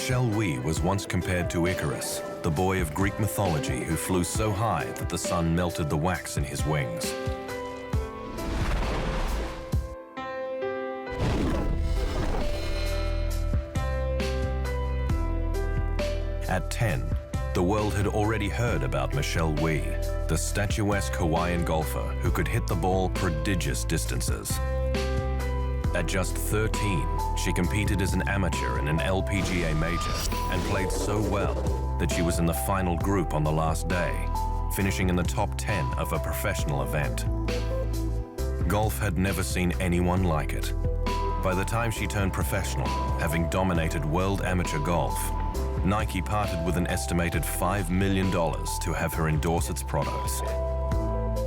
Michelle Wie was once compared to Icarus, the boy of Greek mythology who flew so high that the sun melted the wax in his wings. At 10, the world had already heard about Michelle Wie, the statuesque Hawaiian golfer who could hit the ball prodigious distances. At just 13, she competed as an amateur in an LPGA major and played so well that she was in the final group on the last day, finishing in the top 10 of a professional event. Golf had never seen anyone like it. By the time she turned professional, having dominated world amateur golf, Nike parted with an estimated $5 million to have her endorse its products.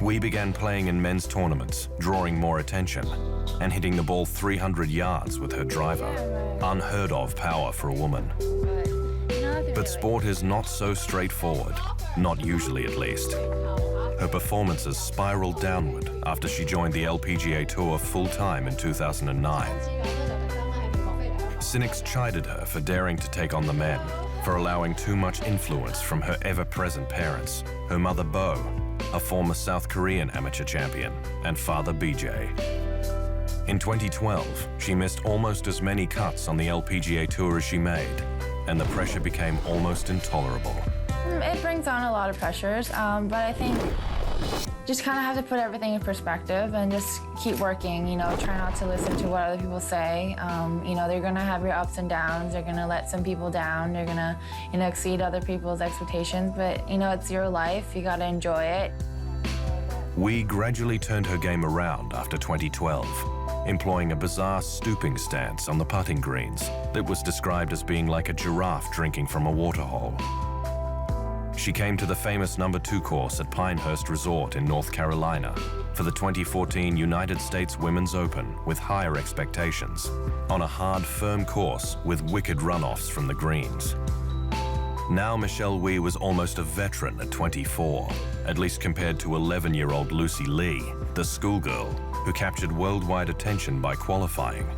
We began playing in men's tournaments, drawing more attention, and hitting the ball 300 yards with her driver. Unheard of power for a woman. But sport is not so straightforward, not usually at least. Her performances spiraled downward after she joined the LPGA Tour full-time in 2009. Cynics chided her for daring to take on the men, for allowing too much influence from her ever-present parents, her mother Bo, a former South Korean amateur champion, and father BJ. In 2012, she missed almost as many cuts on the LPGA Tour as she made, and the pressure became almost intolerable. It brings on a lot of pressures, but I think just kind of have to put everything in perspective and just keep working, try not to listen to what other people say. They're gonna have your ups and downs, they're gonna let some people down, they're gonna, exceed other people's expectations, but, it's your life, you gotta enjoy it. Wie gradually turned her game around after 2012, employing a bizarre stooping stance on the putting greens that was described as being like a giraffe drinking from a waterhole. She came to the famous number 2 course at Pinehurst Resort in North Carolina for the 2014 United States Women's Open with higher expectations, on a hard, firm course with wicked runoffs from the greens. Now Michelle Wie was almost a veteran at 24, at least compared to 11-year-old Lucy Lee, the schoolgirl who captured worldwide attention by qualifying,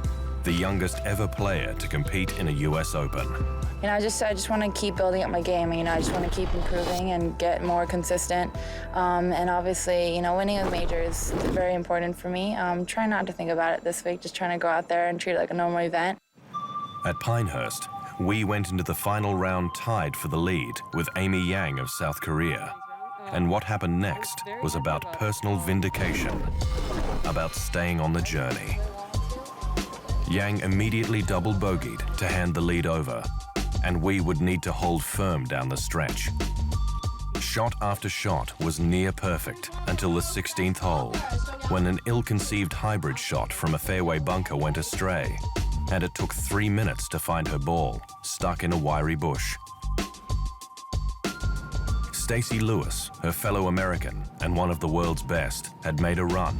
the youngest ever player to compete in a US Open. I just want to keep building up my game. I just want to keep improving and get more consistent. And obviously, winning a major is very important for me. Try not to think about it this week, just trying to go out there and treat it like a normal event. At Pinehurst, Wie went into the final round tied for the lead with Amy Yang of South Korea. And what happened next was about personal vindication, about staying on the journey. Yang immediately double bogeyed to hand the lead over, and Wie would need to hold firm down the stretch. Shot after shot was near perfect until the 16th hole, when an ill-conceived hybrid shot from a fairway bunker went astray, and it took 3 minutes to find her ball, stuck in a wiry bush. Stacey Lewis, her fellow American and one of the world's best, had made a run,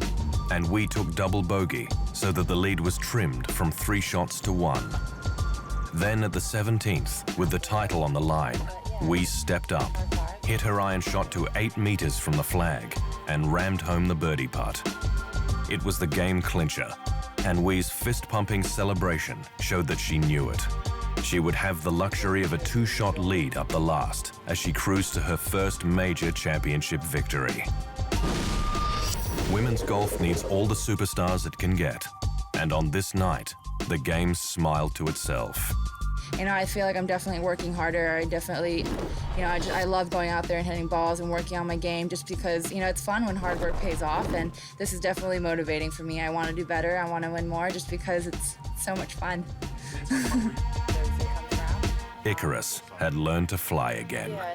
and Wie took double bogey so that the lead was trimmed from 3 shots to 1. Then at the 17th, with the title on the line, Wie stepped up, hit her iron shot to 8 meters from the flag, and rammed home the birdie putt. It was the game clincher, and Wie's fist-pumping celebration showed that she knew it. She would have the luxury of a 2-shot lead up the last as she cruised to her first major championship victory. Women's golf needs all the superstars it can get, and on this night, the game smiled to itself. I feel like I'm definitely working harder. I definitely, I love going out there and hitting balls and working on my game just because, it's fun when hard work pays off, and this is definitely motivating for me. I want to do better. I want to win more just because it's so much fun. Icarus had learned to fly again. Yeah.